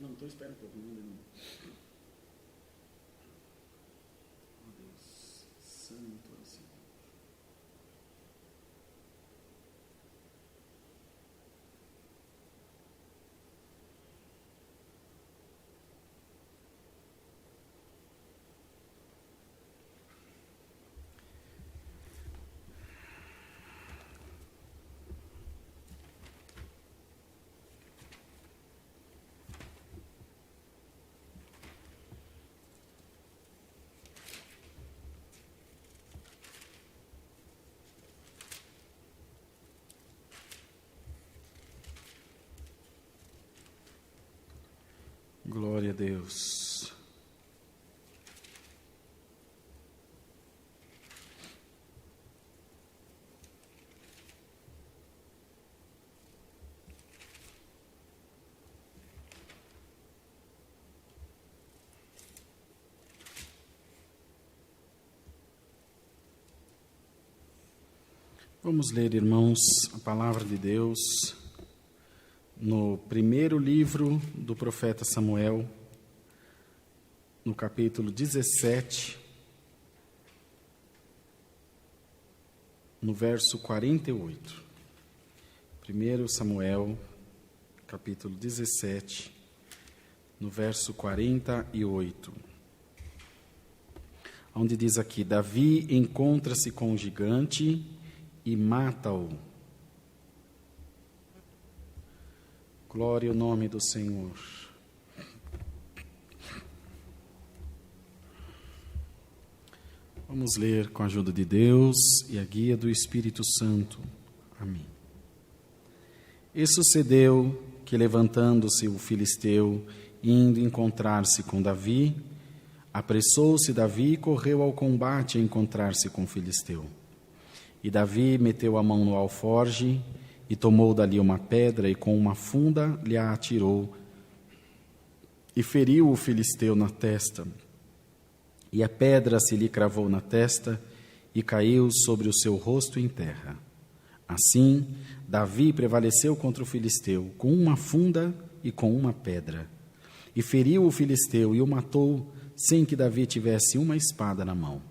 Não, então espera um pouco, não. Oh, Deus santo é o Senhor. Glória a Deus. Vamos ler, irmãos, a palavra de Deus no primeiro livro do profeta Samuel, no capítulo 17, no verso 48. 1 Samuel, capítulo 17, no verso 48. Onde diz aqui: Davi encontra-se com o gigante e mata-o. Glória ao nome do Senhor. Vamos ler com a ajuda de Deus e a guia do Espírito Santo. Amém. E sucedeu que, levantando-se o filisteu, indo encontrar-se com Davi, apressou-se Davi e correu ao combate a encontrar-se com o filisteu. E Davi meteu a mão no alforge e tomou dali uma pedra e com uma funda lhe a atirou e feriu o filisteu na testa. E a pedra se lhe cravou na testa e caiu sobre o seu rosto em terra. Assim, Davi prevaleceu contra o filisteu com uma funda e com uma pedra. E feriu o filisteu e o matou sem que Davi tivesse uma espada na mão.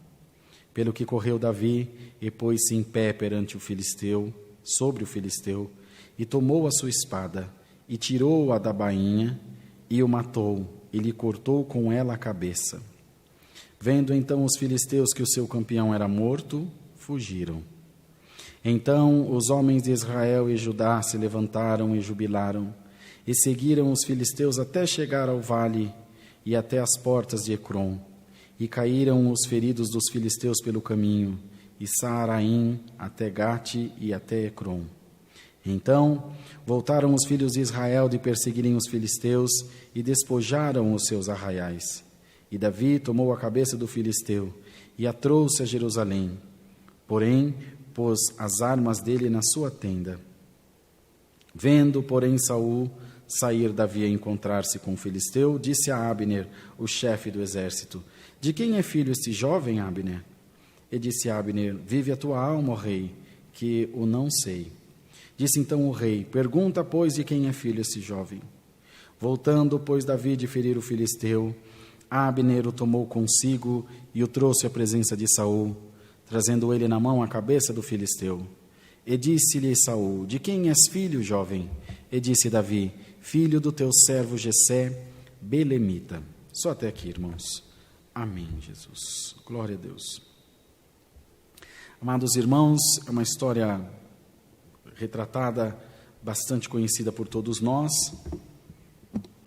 Pelo que correu Davi e pôs-se em pé perante o filisteu, sobre o filisteu, e tomou a sua espada, e tirou-a da bainha, e o matou, e lhe cortou com ela a cabeça. Vendo então os filisteus que o seu campeão era morto, fugiram. Então os homens de Israel e Judá se levantaram e jubilaram, e seguiram os filisteus até chegar ao vale e até as portas de Ecrom. E caíram os feridos dos filisteus pelo caminho, e Saaraim até Gate e até Ecrom. Então voltaram os filhos de Israel de perseguirem os filisteus e despojaram os seus arraiais. E Davi tomou a cabeça do filisteu e a trouxe a Jerusalém. Porém, pôs as armas dele na sua tenda. Vendo, porém, Saul sair Davi a encontrar-se com o filisteu, disse a Abner, o chefe do exército: De quem é filho este jovem, Abner? E disse Abner: Vive a tua alma, ó rei, que o não sei. Disse então o rei: Pergunta, pois, de quem é filho este jovem. Voltando, pois, Davi de ferir o filisteu, Abner o tomou consigo e o trouxe à presença de Saul, trazendo ele na mão a cabeça do filisteu. E disse-lhe Saul: De quem és filho, jovem? E disse Davi: Filho do teu servo Jessé, belemita. Só até aqui, irmãos. Amém, Jesus. Glória a Deus. Amados irmãos, é uma história retratada, bastante conhecida por todos nós.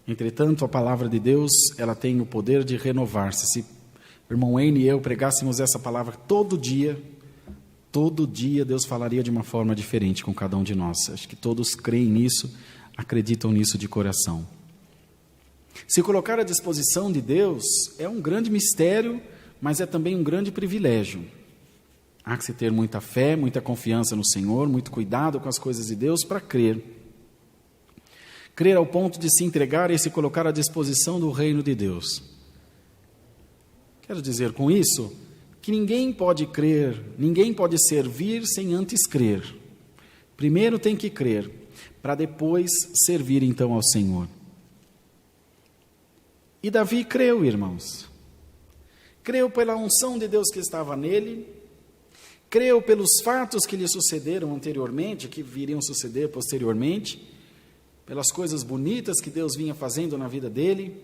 Entretanto, a palavra de Deus, ela tem o poder de renovar-se. Se o irmão Wayne e eu pregássemos essa palavra todo dia Deus falaria de uma forma diferente com cada um de nós. Acho que todos creem nisso, acreditam nisso de coração. Se colocar à disposição de Deus é um grande mistério, mas é também um grande privilégio. Há que se ter muita fé, muita confiança no Senhor, muito cuidado com as coisas de Deus para crer. Crer ao ponto de se entregar e se colocar à disposição do reino de Deus. Quero dizer com isso que ninguém pode crer, ninguém pode servir sem antes crer. Primeiro tem que crer, para depois servir então ao Senhor. E Davi creu, irmãos. Creu pela unção de Deus que estava nele, creu pelos fatos que lhe sucederam anteriormente, que viriam suceder posteriormente, pelas coisas bonitas que Deus vinha fazendo na vida dele,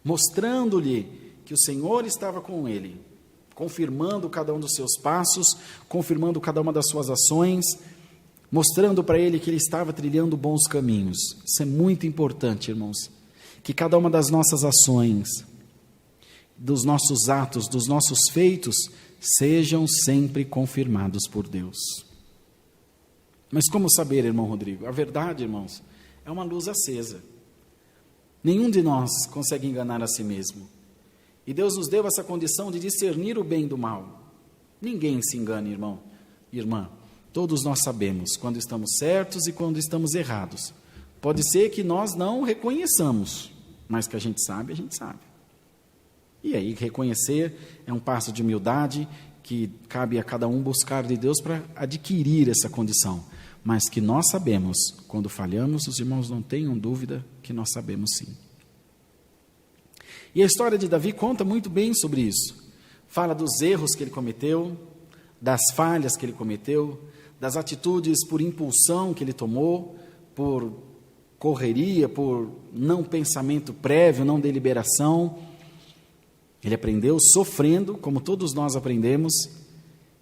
mostrando-lhe que o Senhor estava com ele, confirmando cada um dos seus passos, confirmando cada uma das suas ações, mostrando para ele que ele estava trilhando bons caminhos. Isso é muito importante, irmãos, que cada uma das nossas ações, dos nossos atos, dos nossos feitos, sejam sempre confirmados por Deus. Mas como saber, irmão Rodrigo? A verdade, irmãos, é uma luz acesa. Nenhum de nós consegue enganar a si mesmo. E Deus nos deu essa condição de discernir o bem do mal. Ninguém se engana, irmão, irmã. Todos nós sabemos quando estamos certos e quando estamos errados. Pode ser que nós não reconheçamos, mas que a gente sabe, a gente sabe. E aí, reconhecer é um passo de humildade que cabe a cada um buscar de Deus para adquirir essa condição. Mas que nós sabemos, quando falhamos, os irmãos não tenham dúvida que nós sabemos sim. E a história de Davi conta muito bem sobre isso. Fala dos erros que ele cometeu, das falhas que ele cometeu, das atitudes por impulsão que ele tomou, por correria, por não pensamento prévio, não deliberação. Ele aprendeu sofrendo, como todos nós aprendemos,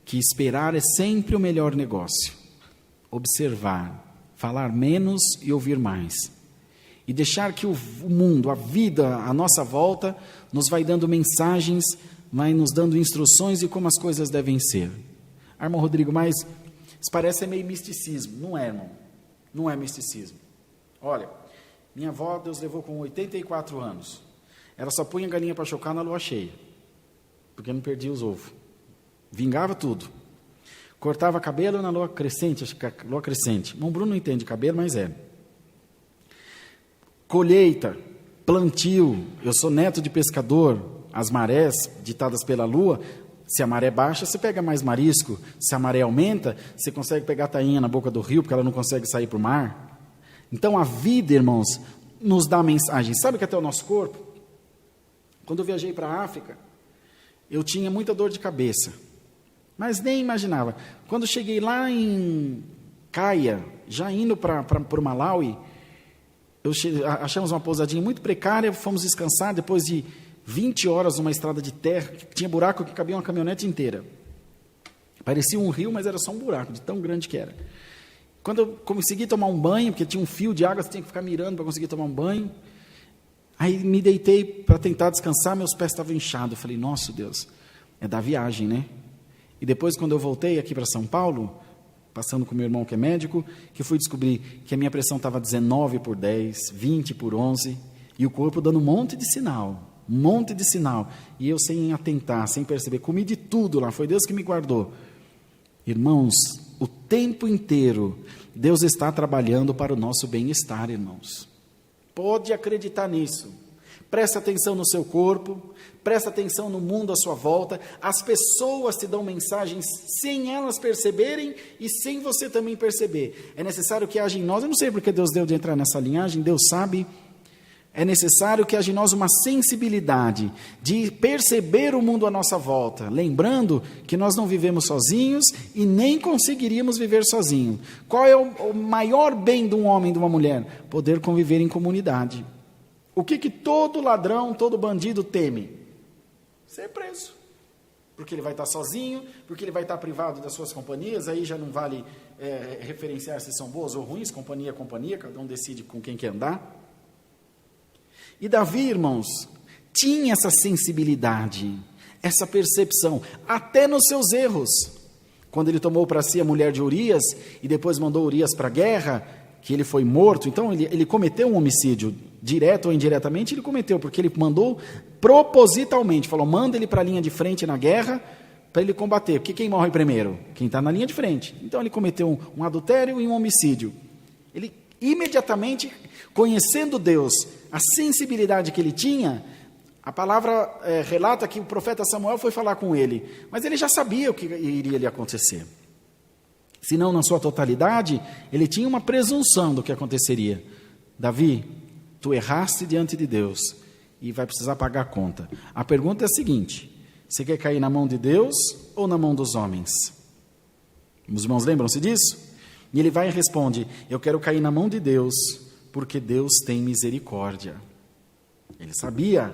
que esperar é sempre o melhor negócio. Observar, falar menos e ouvir mais. E deixar que o mundo, a vida, a nossa volta, nos vai dando mensagens, vai nos dando instruções de como as coisas devem ser. Irmão Rodrigo, mas isso parece meio misticismo. Não é, irmão. Não é misticismo. Olha, minha avó, Deus levou com 84 anos. Ela só punha galinha para chocar na lua cheia, porque não perdia os ovos. Vingava tudo. Cortava cabelo na lua crescente, acho que é lua crescente. Irmão Bruno não entende cabelo, mas é. Colheita, plantio. Eu sou neto de pescador. As marés ditadas pela lua, se a maré baixa, você pega mais marisco. Se a maré aumenta, você consegue pegar tainha na boca do rio, porque ela não consegue sair para o mar. Então a vida, irmãos, nos dá mensagem. Sabe que até o nosso corpo? Quando eu viajei para a África, eu tinha muita dor de cabeça, mas nem imaginava. Quando cheguei lá em Caia, já indo para o Malawi, achamos uma pousadinha muito precária, fomos descansar depois de 20 horas numa estrada de terra, que tinha buraco que cabia uma caminhonete inteira. Parecia um rio, mas era só um buraco, de tão grande que era. Quando eu consegui tomar um banho, porque tinha um fio de água, você tinha que ficar mirando para conseguir tomar um banho. Aí me deitei para tentar descansar, meus pés estavam inchados. Eu falei, nossa Deus, é da viagem, né? E depois, quando eu voltei aqui para São Paulo, passando com meu irmão que é médico, que fui descobrir que a minha pressão estava 19/10, 20/11, e o corpo dando um monte de sinal. E eu sem atentar, sem perceber, comi de tudo lá, foi Deus que me guardou. Irmãos, o tempo inteiro, Deus está trabalhando para o nosso bem-estar, irmãos. Pode acreditar nisso. Presta atenção no seu corpo, presta atenção no mundo à sua volta. As pessoas te dão mensagens sem elas perceberem e sem você também perceber. É necessário que haja em nós, eu não sei porque Deus deu de entrar nessa linhagem, Deus sabe. É necessário que haja em nós uma sensibilidade de perceber o mundo à nossa volta, lembrando que nós não vivemos sozinhos e nem conseguiríamos viver sozinhos. Qual é o maior bem de um homem e de uma mulher? Poder conviver em comunidade. O que todo ladrão, todo bandido teme? Ser preso. Porque ele vai estar sozinho, porque ele vai estar privado das suas companhias, aí já não vale referenciar se são boas ou ruins, companhia é companhia, cada um decide com quem quer andar. E Davi, irmãos, tinha essa sensibilidade, essa percepção, até nos seus erros. Quando ele tomou para si a mulher de Urias e depois mandou Urias para a guerra, que ele foi morto, então ele cometeu um homicídio, direto ou indiretamente ele cometeu, porque ele mandou propositalmente, falou, manda ele para a linha de frente na guerra, para ele combater, porque quem morre primeiro? Quem está na linha de frente. Então ele cometeu um adultério e um homicídio. Ele imediatamente, conhecendo Deus, a sensibilidade que ele tinha, a palavra relata que o profeta Samuel foi falar com ele, mas ele já sabia o que iria lhe acontecer. Se não na sua totalidade, ele tinha uma presunção do que aconteceria. Davi, tu erraste diante de Deus, e vai precisar pagar a conta. A pergunta é a seguinte: você quer cair na mão de Deus ou na mão dos homens? Os irmãos lembram-se disso? E ele vai e responde: eu quero cair na mão de Deus, porque Deus tem misericórdia. Ele sabia,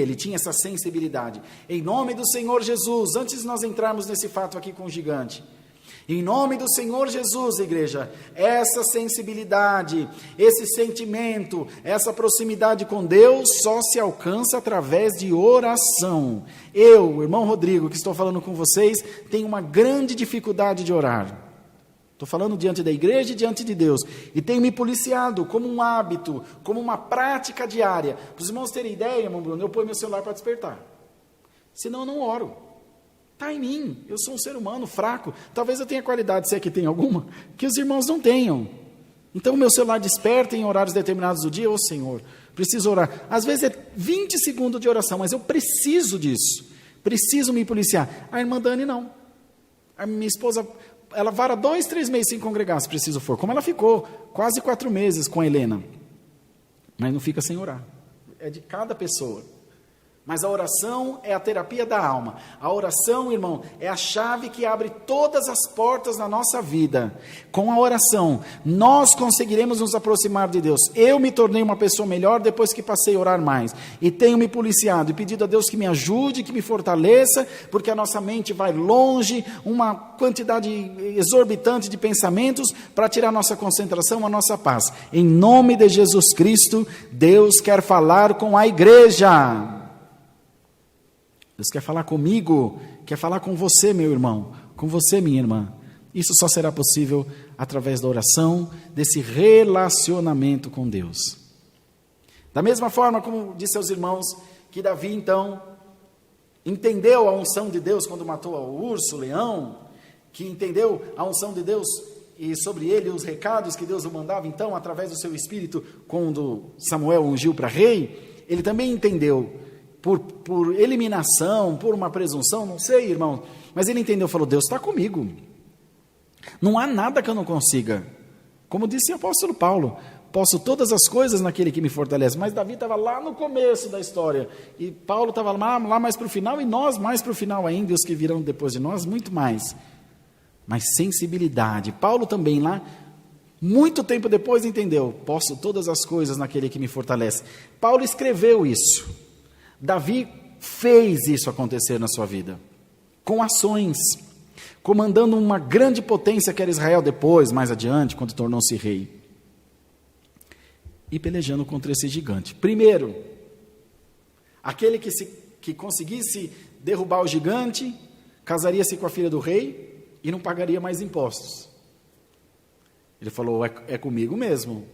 ele tinha essa sensibilidade. Em nome do Senhor Jesus, antes de nós entrarmos nesse fato aqui com o gigante, em nome do Senhor Jesus, igreja, essa sensibilidade, esse sentimento, essa proximidade com Deus só se alcança através de oração. Eu, o irmão Rodrigo, que estou falando com vocês, tenho uma grande dificuldade de orar. Estou falando diante da igreja e diante de Deus. E tenho me policiado como um hábito, como uma prática diária. Para os irmãos terem ideia, irmão Bruno, eu ponho meu celular para despertar. Senão eu não oro. Está em mim. Eu sou um ser humano fraco. Talvez eu tenha qualidade, se é que tem alguma, que os irmãos não tenham. Então o meu celular desperta em horários determinados do dia. Ô Senhor, preciso orar. Às vezes é 20 segundos de oração, mas eu preciso disso. Preciso me policiar. A irmã Dani não. A minha esposa, ela vara 2, 3 meses sem congregar, se preciso for. Como ela ficou quase 4 meses com a Helena. Mas não fica sem orar. É de cada pessoa. Mas a oração é a terapia da alma. A oração, irmão, é a chave que abre todas as portas na nossa vida. Com a oração, nós conseguiremos nos aproximar de Deus. Eu me tornei uma pessoa melhor depois que passei a orar mais. E tenho me policiado e pedido a Deus que me ajude, que me fortaleça, porque a nossa mente vai longe, uma quantidade exorbitante de pensamentos para tirar nossa concentração, a nossa paz. Em nome de Jesus Cristo, Deus quer falar com a igreja. Deus quer falar comigo, quer falar com você, meu irmão, com você, minha irmã. Isso só será possível através da oração, desse relacionamento com Deus. Da mesma forma, como disse aos irmãos, que Davi, então, entendeu a unção de Deus quando matou o urso, o leão, que entendeu a unção de Deus e sobre ele os recados que Deus o mandava, então, através do seu espírito, quando Samuel ungiu para rei, ele também entendeu, por eliminação, por uma presunção, não sei, irmão, mas ele entendeu, falou: Deus está comigo, não há nada que eu não consiga. Como disse o apóstolo Paulo, posso todas as coisas naquele que me fortalece. Mas Davi estava lá no começo da história, e Paulo estava lá mais para o final, e nós mais para o final ainda, e os que virão depois de nós, muito mais. Mas sensibilidade, Paulo também lá, muito tempo depois entendeu, posso todas as coisas naquele que me fortalece. Paulo escreveu isso. Davi fez isso acontecer na sua vida, com ações, comandando uma grande potência que era Israel depois, mais adiante, quando tornou-se rei, e pelejando contra esse gigante. Primeiro, aquele que conseguisse derrubar o gigante, casaria-se com a filha do rei e não pagaria mais impostos. Ele falou: é comigo mesmo,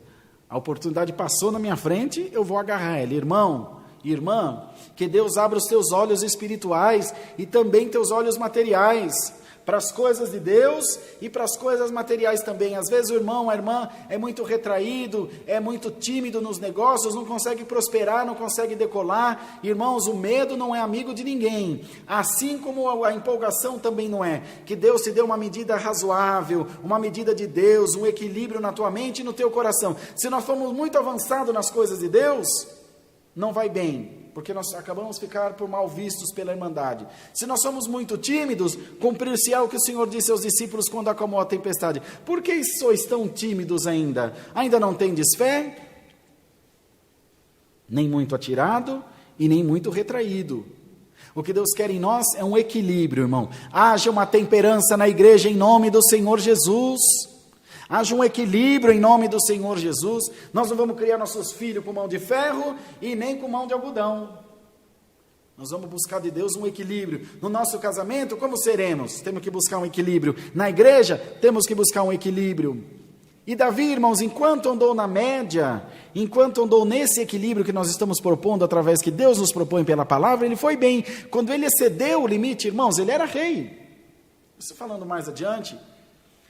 a oportunidade passou na minha frente, eu vou agarrar ela. Irmão, irmã, que Deus abra os teus olhos espirituais e também teus olhos materiais, para as coisas de Deus e para as coisas materiais também. Às vezes o irmão, a irmã é muito retraído, é muito tímido nos negócios, não consegue prosperar, não consegue decolar. Irmãos, o medo não é amigo de ninguém, assim como a empolgação também não é. Que Deus te dê uma medida razoável, uma medida de Deus, um equilíbrio na tua mente e no teu coração. Se nós formos muito avançados nas coisas de Deus, não vai bem, porque nós acabamos de ficar por mal vistos pela Irmandade. Se nós somos muito tímidos, cumprir-se-á o que o Senhor disse aos discípulos quando acalmou a tempestade. Por que sois tão tímidos ainda? Ainda não tendes fé? Nem muito atirado e nem muito retraído. O que Deus quer em nós é um equilíbrio, irmão. Haja uma temperança na igreja em nome do Senhor Jesus. Haja um equilíbrio em nome do Senhor Jesus. Nós não vamos criar nossos filhos com mão de ferro e nem com mão de algodão. Nós vamos buscar de Deus um equilíbrio. No nosso casamento, como seremos? Temos que buscar um equilíbrio. Na igreja, temos que buscar um equilíbrio. E Davi, irmãos, enquanto andou na média, enquanto andou nesse equilíbrio que nós estamos propondo através que Deus nos propõe pela palavra, ele foi bem. Quando ele excedeu o limite, irmãos, ele era rei. Isso falando mais adiante,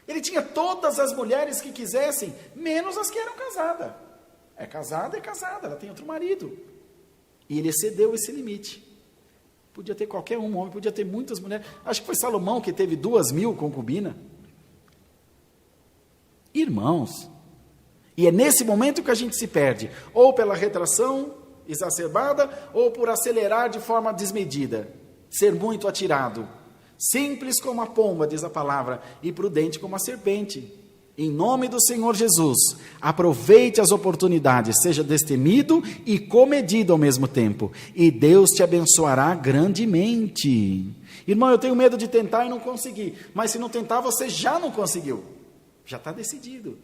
ele tinha todas as mulheres que quisessem, menos as que eram casadas. É casada, ela tem outro marido. E ele excedeu esse limite. Podia ter qualquer um homem, podia ter muitas mulheres. Acho que foi Salomão que teve 2.000 concubinas. Irmãos, e é nesse momento que a gente se perde, ou pela retração, exacerbada ou por acelerar de forma desmedida. Ser muito atirado. Simples como a pomba, diz a palavra, e prudente como a serpente. Em nome do Senhor Jesus, aproveite as oportunidades, seja destemido e comedido ao mesmo tempo, e Deus te abençoará grandemente. Irmão, eu tenho medo de tentar e não conseguir, mas se não tentar, você já não conseguiu, já está decidido.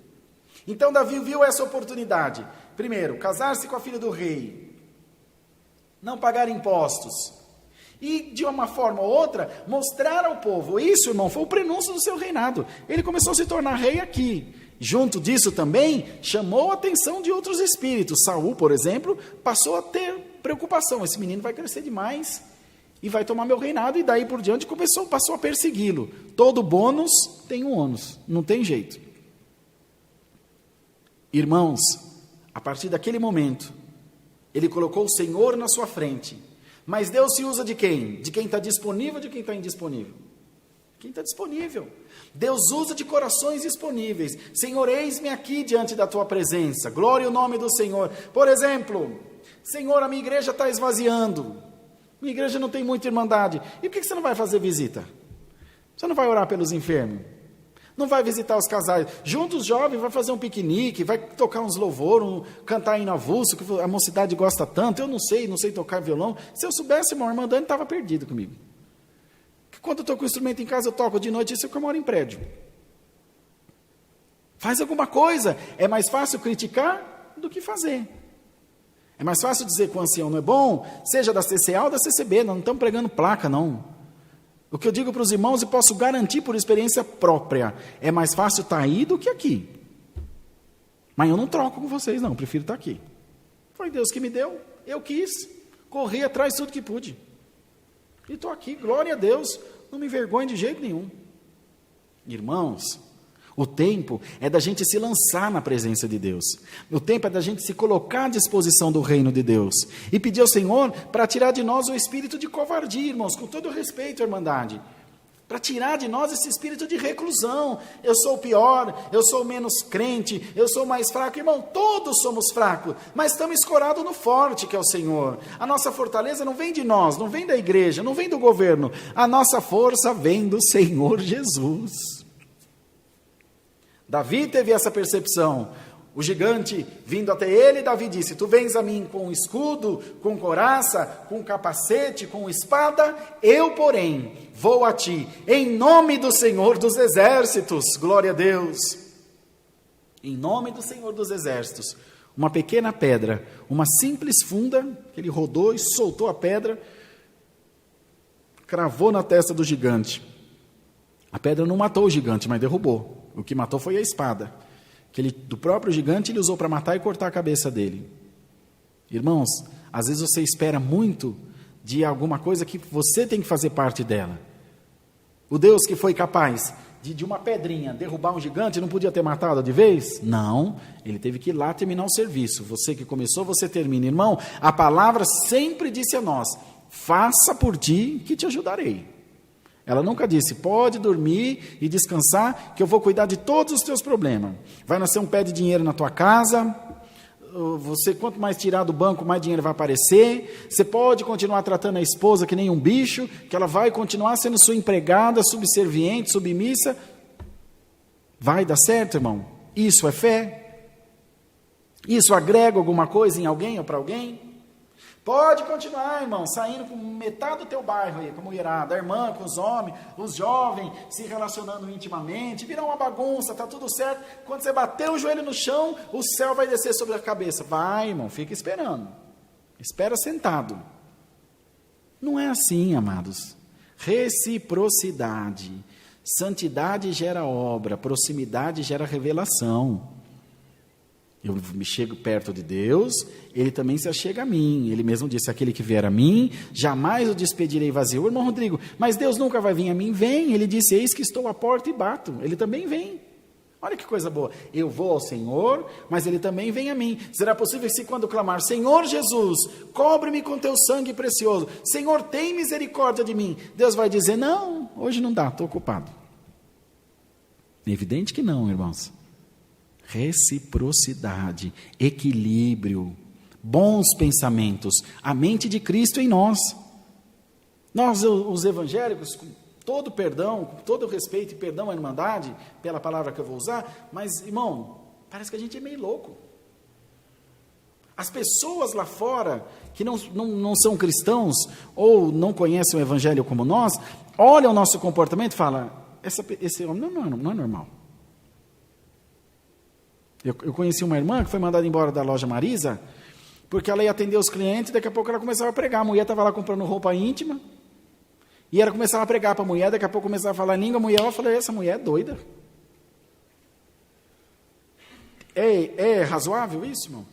Então Davi viu essa oportunidade. Primeiro, casar-se com a filha do rei, não pagar impostos, e de uma forma ou outra, mostrar ao povo. Isso, irmão, foi o prenúncio do seu reinado. Ele começou a se tornar rei aqui. Junto disso também, chamou a atenção de outros espíritos. Saul, por exemplo, passou a ter preocupação. Esse menino vai crescer demais e vai tomar meu reinado. E daí por diante passou a persegui-lo. Todo bônus tem um ônus, não tem jeito. Irmãos, a partir daquele momento, ele colocou o Senhor na sua frente. Mas Deus se usa de quem? De quem está disponível ou de quem está indisponível? Quem está disponível. Deus usa de corações disponíveis. Senhor, eis-me aqui diante da tua presença. Glória ao nome do Senhor. Por exemplo, Senhor, a minha igreja está esvaziando. Minha igreja não tem muita irmandade. E por que você não vai fazer visita? Você não vai orar pelos enfermos? Não vai visitar os casais? Junta os jovens, vai fazer um piquenique, vai tocar uns louvores, cantar hino avulso, que a mocidade gosta tanto. Eu não sei tocar violão. Se eu soubesse, irmão, a irmã Dani estava perdida comigo. Quando eu estou com o instrumento em casa, eu toco de noite, isso é que eu moro em prédio. Faz alguma coisa. É mais fácil criticar do que fazer. É mais fácil dizer que o ancião não é bom, seja da CCA ou da CCB, não estamos pregando placa, não. O que eu digo para os irmãos, e posso garantir por experiência própria, é mais fácil estar aí do que aqui. Mas eu não troco com vocês, não, prefiro estar aqui. Foi Deus que me deu, eu quis, corri atrás de tudo que pude. E estou aqui, glória a Deus, não me envergonho de jeito nenhum. Irmãos, o tempo é da gente se lançar na presença de Deus. O tempo é da gente se colocar à disposição do reino de Deus. E pedir ao Senhor para tirar de nós o espírito de covardia, irmãos, com todo o respeito, irmandade. Para tirar de nós esse espírito de reclusão. Eu sou o pior, eu sou menos crente, eu sou mais fraco. Irmão, todos somos fracos, mas estamos escorados no forte que é o Senhor. A nossa fortaleza não vem de nós, não vem da igreja, não vem do governo. A nossa força vem do Senhor Jesus. Davi teve essa percepção. O gigante vindo até ele, Davi disse: tu vens a mim com escudo, com couraça, com capacete, com espada, eu, porém, vou a ti, em nome do Senhor dos Exércitos. Glória a Deus. Em nome do Senhor dos Exércitos. Uma pequena pedra, uma simples funda, que ele rodou e soltou a pedra, cravou na testa do gigante. A pedra não matou o gigante, mas derrubou. O que matou foi a espada, que do próprio gigante ele usou para matar e cortar a cabeça dele. Irmãos, às vezes você espera muito de alguma coisa que você tem que fazer parte dela. O Deus que foi capaz de uma pedrinha derrubar um gigante, não podia ter matado de vez? Não, ele teve que ir lá terminar o serviço. Você que começou, você termina. Irmão, a palavra sempre disse a nós: faça por ti que te ajudarei. Ela nunca disse: pode dormir e descansar, que eu vou cuidar de todos os teus problemas. Vai nascer um pé de dinheiro na tua casa, você, quanto mais tirar do banco, mais dinheiro vai aparecer. Você pode continuar tratando a esposa que nem um bicho, que ela vai continuar sendo sua empregada, subserviente, submissa. Vai dar certo, irmão? Isso é fé? Isso agrega alguma coisa em alguém ou para alguém? Pode continuar, irmão, saindo com metade do teu bairro aí, com a mulherada, a irmã, com os homens, os jovens, se relacionando intimamente, virar uma bagunça, tá tudo certo. Quando você bater o joelho no chão, o céu vai descer sobre a cabeça. Vai, irmão, fica esperando. Espera sentado. Não é assim, amados. Reciprocidade. Santidade gera obra, proximidade gera revelação. Eu me chego perto de Deus, Ele também se achega a mim. Ele mesmo disse: aquele que vier a mim, jamais o despedirei vazio. Irmão Rodrigo, mas Deus nunca vai vir a mim? Vem, Ele disse: eis que estou à porta e bato. Ele também vem. Olha que coisa boa. Eu vou ao Senhor, mas Ele também vem a mim. Será possível que, se quando clamar: Senhor Jesus, cobre-me com teu sangue precioso, Senhor, tem misericórdia de mim, Deus vai dizer: não, hoje não dá, estou ocupado. É evidente que não, irmãos. Reciprocidade, equilíbrio, bons pensamentos, a mente de Cristo em nós. Nós, os evangélicos, com todo perdão, com todo respeito e perdão à irmandade, pela palavra que eu vou usar, mas, irmão, parece que a gente é meio louco. As pessoas lá fora, que não são cristãos, ou não conhecem o evangelho como nós, olham o nosso comportamento e falam, esse homem não é normal. Eu conheci uma irmã que foi mandada embora da loja Marisa, porque ela ia atender os clientes, daqui a pouco ela começava a pregar. A mulher estava lá comprando roupa íntima, e ela começava a pregar para a mulher, daqui a pouco começava a falar língua, a mulher, eu falei, essa mulher é doida. É razoável isso, irmão?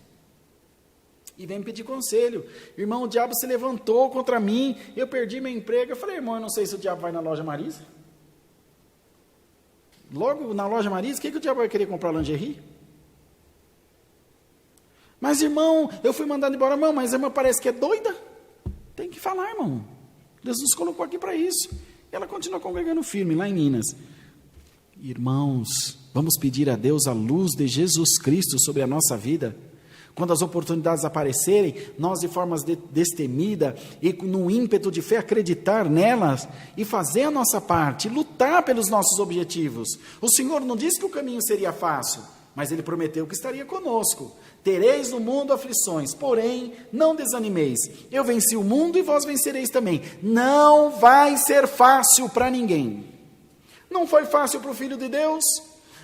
E vem me pedir conselho. Irmão, o diabo se levantou contra mim, eu perdi meu emprego. Eu falei, irmão, eu não sei se o diabo vai na loja Marisa. Logo na loja Marisa, o que o diabo vai querer comprar lingerie? Mas, irmão, eu fui mandado embora, irmão, mas a irmã parece que é doida. Tem que falar, irmão. Deus nos colocou aqui para isso. E ela continua congregando firme lá em Minas. Irmãos, vamos pedir a Deus a luz de Jesus Cristo sobre a nossa vida. Quando as oportunidades aparecerem, nós de forma destemida e no ímpeto de fé acreditar nelas e fazer a nossa parte, lutar pelos nossos objetivos. O Senhor não disse que o caminho seria fácil, mas Ele prometeu que estaria conosco. Tereis no mundo aflições, porém não desanimeis. Eu venci o mundo e vós vencereis também. Não vai ser fácil para ninguém. Não foi fácil para o Filho de Deus.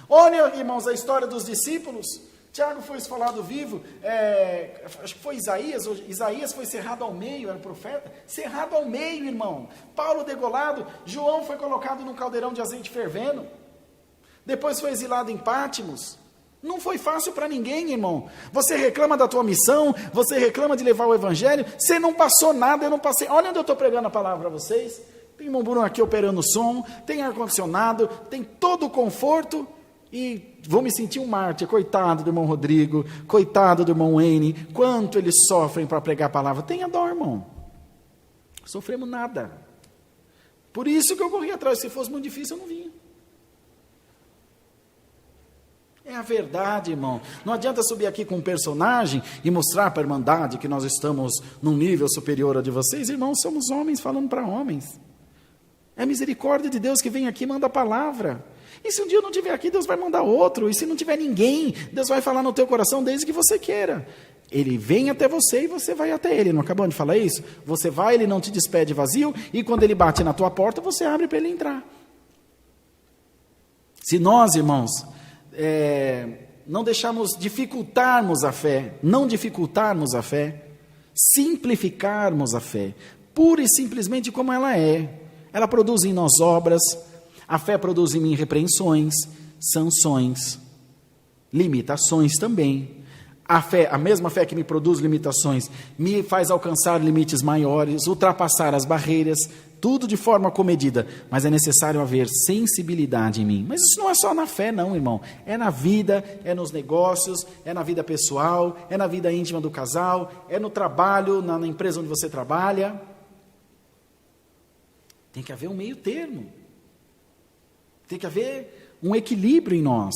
Olha, irmãos, a história dos discípulos. Tiago foi esfolado vivo, acho que foi Isaías foi cerrado ao meio, era profeta, cerrado ao meio, irmão. Paulo degolado, João foi colocado num caldeirão de azeite fervendo, depois foi exilado em Pátimos. Não foi fácil para ninguém, irmão. Você reclama da tua missão, você reclama de levar o evangelho, você não passou nada, eu não passei. Olha onde eu estou pregando a palavra para vocês. Tem irmão Bruno aqui operando o som, tem ar-condicionado, tem todo o conforto. E vou me sentir um mártir, coitado do irmão Rodrigo, coitado do irmão Wayne, quanto eles sofrem para pregar a palavra. Tenha dó, irmão. Sofremos nada. Por isso que eu corri atrás, se fosse muito difícil eu não vinha. É a verdade, irmão. Não adianta subir aqui com um personagem e mostrar para a irmandade que nós estamos num nível superior ao de vocês. Irmãos, somos homens falando para homens. É a misericórdia de Deus que vem aqui e manda a palavra. E se um dia eu não estiver aqui, Deus vai mandar outro. E se não tiver ninguém, Deus vai falar no teu coração desde que você queira. Ele vem até você e você vai até ele. Não acabamos de falar isso? Você vai, ele não te despede vazio. E quando ele bate na tua porta, você abre para ele entrar. Se nós, irmãos, não deixarmos dificultarmos a fé, não dificultarmos a fé, simplificarmos a fé, pura e simplesmente como ela é. Ela produz em nós obras. A fé produz em mim repreensões, sanções, limitações também. A mesma fé que me produz limitações, me faz alcançar limites maiores, ultrapassar as barreiras, tudo de forma comedida. Mas é necessário haver sensibilidade em mim. Mas isso não é só na fé não, irmão. É na vida, é nos negócios, é na vida pessoal, é na vida íntima do casal, é no trabalho, na empresa onde você trabalha. Tem que haver um meio termo. Tem que haver um equilíbrio em nós.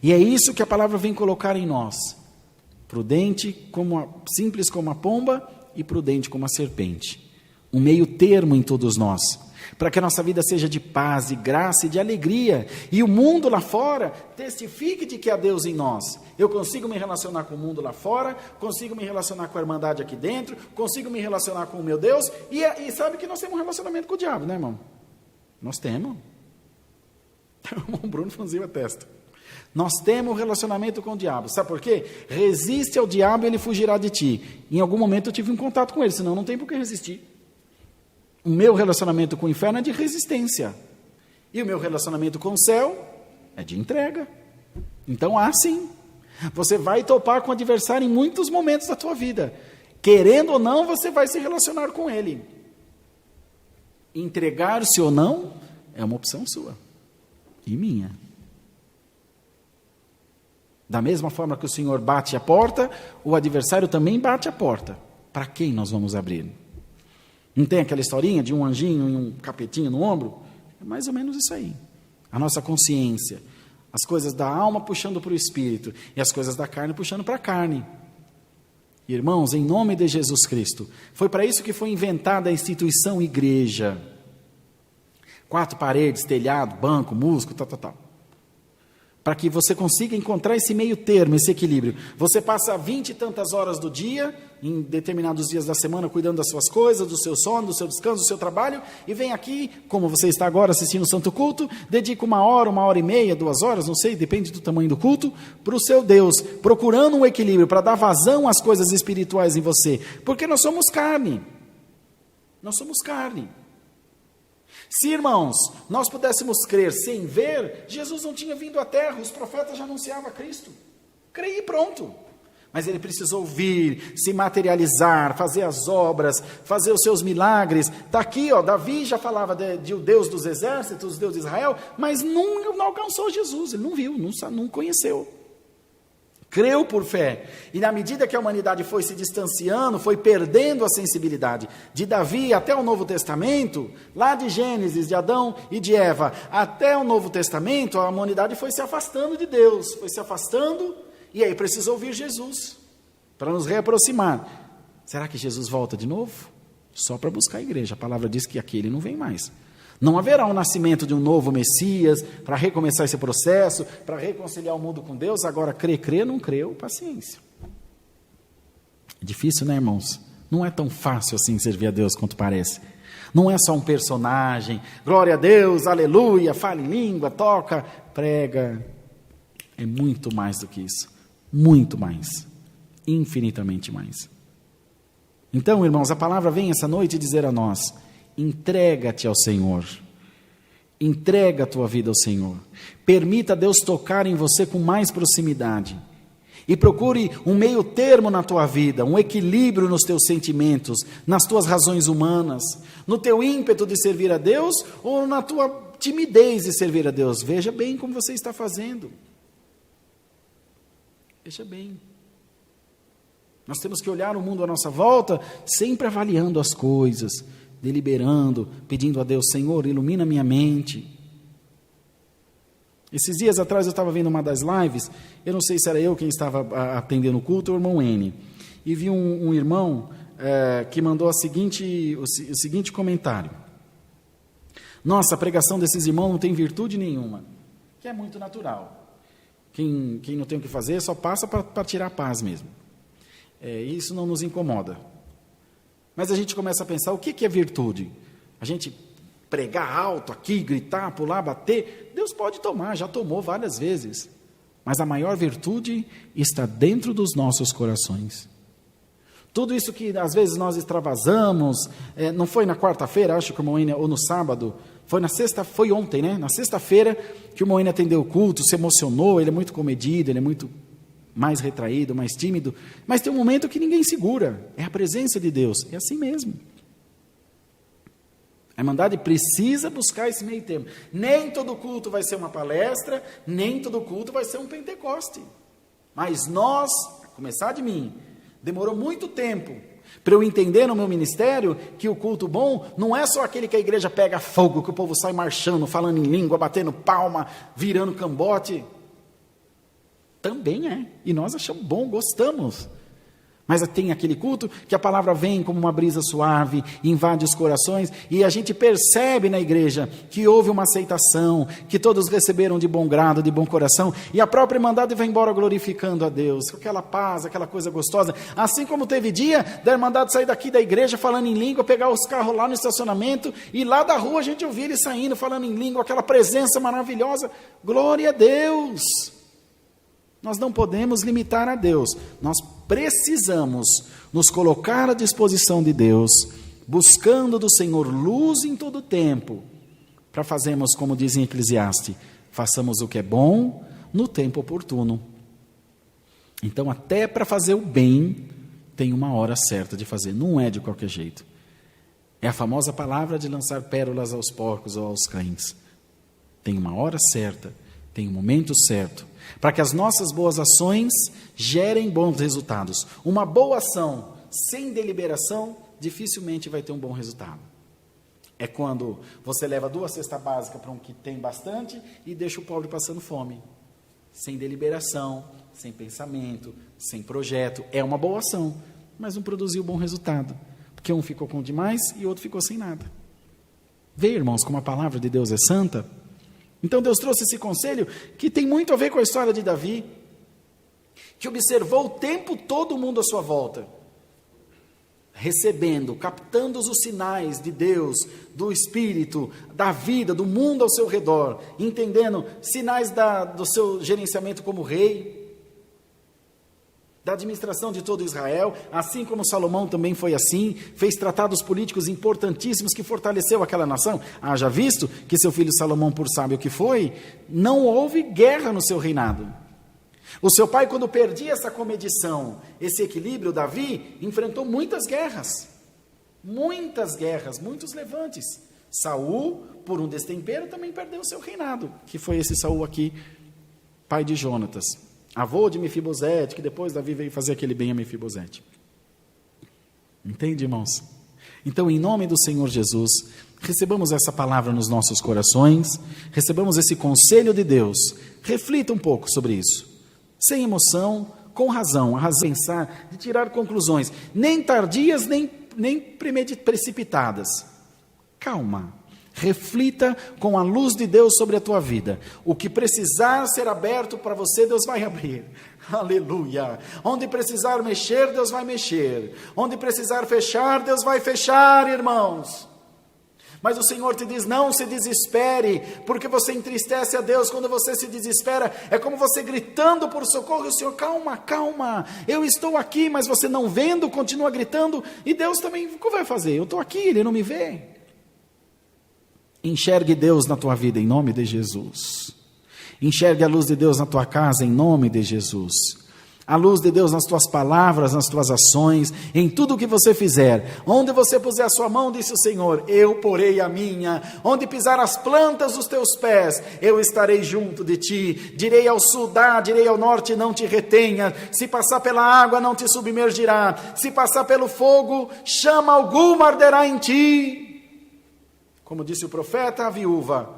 E é isso que a palavra vem colocar em nós. Prudente, simples como a pomba e prudente como a serpente. Um meio termo em todos nós. Para que a nossa vida seja de paz, de graça e de alegria. E o mundo lá fora testifique de que há Deus em nós. Eu consigo me relacionar com o mundo lá fora, consigo me relacionar com a irmandade aqui dentro, consigo me relacionar com o meu Deus. E sabe que nós temos um relacionamento com o diabo, né, irmão? Nós temos. O irmão Bruno franziu a testa. Nós temos um relacionamento com o diabo. Sabe por quê? Resiste ao diabo e ele fugirá de ti. Em algum momento eu tive um contato com ele, senão não tem por que resistir. O meu relacionamento com o inferno é de resistência. E o meu relacionamento com o céu é de entrega. Então, sim. Você vai topar com o adversário em muitos momentos da tua vida. Querendo ou não, você vai se relacionar com ele. Entregar-se ou não é uma opção sua. E minha. Da mesma forma que o Senhor bate a porta, o adversário também bate a porta. Para quem nós vamos abrir? Não tem aquela historinha de um anjinho e um capetinho no ombro? É mais ou menos isso aí. A nossa consciência. As coisas da alma puxando para o espírito. E as coisas da carne puxando para a carne. Irmãos, em nome de Jesus Cristo, foi para isso que foi inventada a instituição igreja. 4 paredes, telhado, banco, músico, tal. Para que você consiga encontrar esse meio termo, esse equilíbrio. Você passa 20 e tantas horas do dia, em determinados dias da semana, cuidando das suas coisas, do seu sono, do seu descanso, do seu trabalho, e vem aqui, como você está agora assistindo o Santo Culto, dedica 1 hora e meia, 2 horas, não sei, depende do tamanho do culto, para o seu Deus, procurando um equilíbrio, para dar vazão às coisas espirituais em você. Porque nós somos carne. Nós somos carne. Se, irmãos, nós pudéssemos crer sem ver, Jesus não tinha vindo à terra, os profetas já anunciavam a Cristo. Creia e pronto. Mas ele precisou vir, se materializar, fazer as obras, fazer os seus milagres. Está aqui, Davi já falava de o Deus dos exércitos, o Deus de Israel, mas não alcançou Jesus, ele não viu, não conheceu. Creu por fé, e na medida que a humanidade foi se distanciando, foi perdendo a sensibilidade, de Davi até o Novo Testamento, lá de Gênesis, de Adão e de Eva, até o Novo Testamento, a humanidade foi se afastando de Deus, foi se afastando, e aí precisou vir Jesus, para nos reaproximar. Será que Jesus volta de novo? Só para buscar a igreja, a palavra diz que aqui ele não vem mais. Não haverá um nascimento de um novo Messias para recomeçar esse processo, para reconciliar o mundo com Deus. Agora, crer, não creu, paciência. É difícil, né, irmãos? Não é tão fácil assim servir a Deus quanto parece. Não é só um personagem, glória a Deus, aleluia, fala em língua, toca, prega. É muito mais do que isso. Muito mais. Infinitamente mais. Então, irmãos, a palavra vem essa noite dizer a nós: entrega-te ao Senhor, entrega a tua vida ao Senhor, permita Deus tocar em você com mais proximidade, e procure um meio termo na tua vida, um equilíbrio nos teus sentimentos, nas tuas razões humanas, no teu ímpeto de servir a Deus, ou na tua timidez de servir a Deus. Veja bem como você está fazendo, veja bem. Nós temos que olhar o mundo à nossa volta, sempre avaliando as coisas, deliberando, pedindo a Deus: Senhor, ilumina minha mente. Esses dias atrás eu estava vendo uma das lives, eu não sei se era eu quem estava atendendo o culto ou o irmão N, e vi um irmão que mandou o seguinte comentário: nossa, a pregação desses irmãos não tem virtude nenhuma, que é muito natural. Quem não tem o que fazer só passa para tirar a paz mesmo. Isso não nos incomoda. Mas a gente começa a pensar: o que é virtude? A gente pregar alto aqui, gritar, pular, bater? Deus pode tomar, já tomou várias vezes. Mas a maior virtude está dentro dos nossos corações. Tudo isso que às vezes nós extravasamos, não foi na quarta-feira, acho que o irmão Enia, ou no sábado, foi ontem, né? Na sexta-feira que o irmão Enia atendeu o culto, se emocionou, ele é muito comedido, ele é muito mais retraído, mais tímido, mas tem um momento que ninguém segura, é a presença de Deus, é assim mesmo. A Irmandade precisa buscar esse meio termo. Nem todo culto vai ser uma palestra, nem todo culto vai ser um Pentecoste, mas nós, a começar de mim, demorou muito tempo para eu entender no meu ministério que o culto bom não é só aquele que a igreja pega fogo, que o povo sai marchando, falando em língua, batendo palma, virando cambote. Também é, e nós achamos bom, gostamos. Mas tem aquele culto que a palavra vem como uma brisa suave, invade os corações, e a gente percebe na igreja que houve uma aceitação, que todos receberam de bom grado, de bom coração, e a própria Irmandade vai embora glorificando a Deus, com aquela paz, aquela coisa gostosa. Assim como teve dia da Irmandade sair daqui da igreja falando em língua, pegar os carros lá no estacionamento, e lá da rua a gente ouvia ele saindo, falando em língua, aquela presença maravilhosa. Glória a Deus! Nós não podemos limitar a Deus, nós precisamos nos colocar à disposição de Deus, buscando do Senhor luz em todo o tempo, para fazermos como diz em Eclesiastes: façamos o que é bom no tempo oportuno. Então, até para fazer o bem, tem uma hora certa de fazer, não é de qualquer jeito. É a famosa palavra de lançar pérolas aos porcos ou aos cães. Tem uma hora certa, tem um momento certo, para que as nossas boas ações gerem bons resultados. Uma boa ação sem deliberação dificilmente vai ter um bom resultado. É quando você leva 2 cestas básicas para um que tem bastante e deixa o pobre passando fome. Sem deliberação, sem pensamento, sem projeto. É uma boa ação, mas não produziu bom resultado, porque um ficou com demais e o outro ficou sem nada. Vê, irmãos, como a palavra de Deus é santa? Então Deus trouxe esse conselho que tem muito a ver com a história de Davi, que observou o tempo todo o mundo à sua volta, recebendo, captando os sinais de Deus, do Espírito, da vida, do mundo ao seu redor, entendendo sinais do seu gerenciamento como rei, da administração de todo Israel, assim como Salomão também foi assim, fez tratados políticos importantíssimos que fortaleceu aquela nação. Haja visto que seu filho Salomão, por sábio que foi, não houve guerra no seu reinado. O seu pai, quando perdia essa comedição, esse equilíbrio, Davi, enfrentou muitas guerras, muitos levantes. Saul, por um destempero, também perdeu o seu reinado, que foi esse Saul aqui, pai de Jonatas, avô de Mefibosete, que depois Davi veio fazer aquele bem a Mefibosete. Entende, irmãos? Então, em nome do Senhor Jesus, recebamos essa palavra nos nossos corações, recebamos esse conselho de Deus, reflita um pouco sobre isso, sem emoção, com razão, a razão de pensar, de tirar conclusões, nem tardias, nem precipitadas. Calma. Reflita com a luz de Deus sobre a tua vida. O que precisar ser aberto para você, Deus vai abrir. Aleluia. Onde precisar mexer, Deus vai mexer. Onde precisar fechar, Deus vai fechar, irmãos. Mas o Senhor te diz, não se desespere, porque você entristece a Deus quando você se desespera. É como você gritando por socorro, e o Senhor, calma, calma, eu estou aqui, mas você não vendo, continua gritando, e Deus também, o que vai fazer? Eu estou aqui, Ele não me vê. Enxergue Deus na tua vida, em nome de Jesus. Enxergue a luz de Deus na tua casa, em nome de Jesus. A luz de Deus nas tuas palavras, nas tuas ações, em tudo o que você fizer. Onde você puser a sua mão, disse o Senhor, eu porei a minha. Onde pisar as plantas dos teus pés, eu estarei junto de ti. Direi ao sul, dá, direi ao norte, não te retenha. Se passar pela água, não te submergirá. Se passar pelo fogo, chama alguma arderá em ti. Como disse o profeta, a viúva,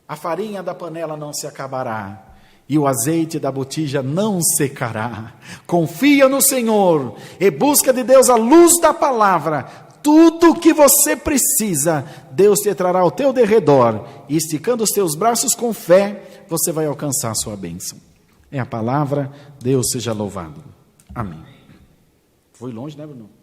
a farinha da panela não se acabará, e o azeite da botija não secará. Confia no Senhor, e busca de Deus a luz da palavra. Tudo o que você precisa, Deus te trará ao teu derredor, e esticando os teus braços com fé, você vai alcançar a sua bênção. É a palavra, Deus seja louvado. Amém. Foi longe, né, Bruno?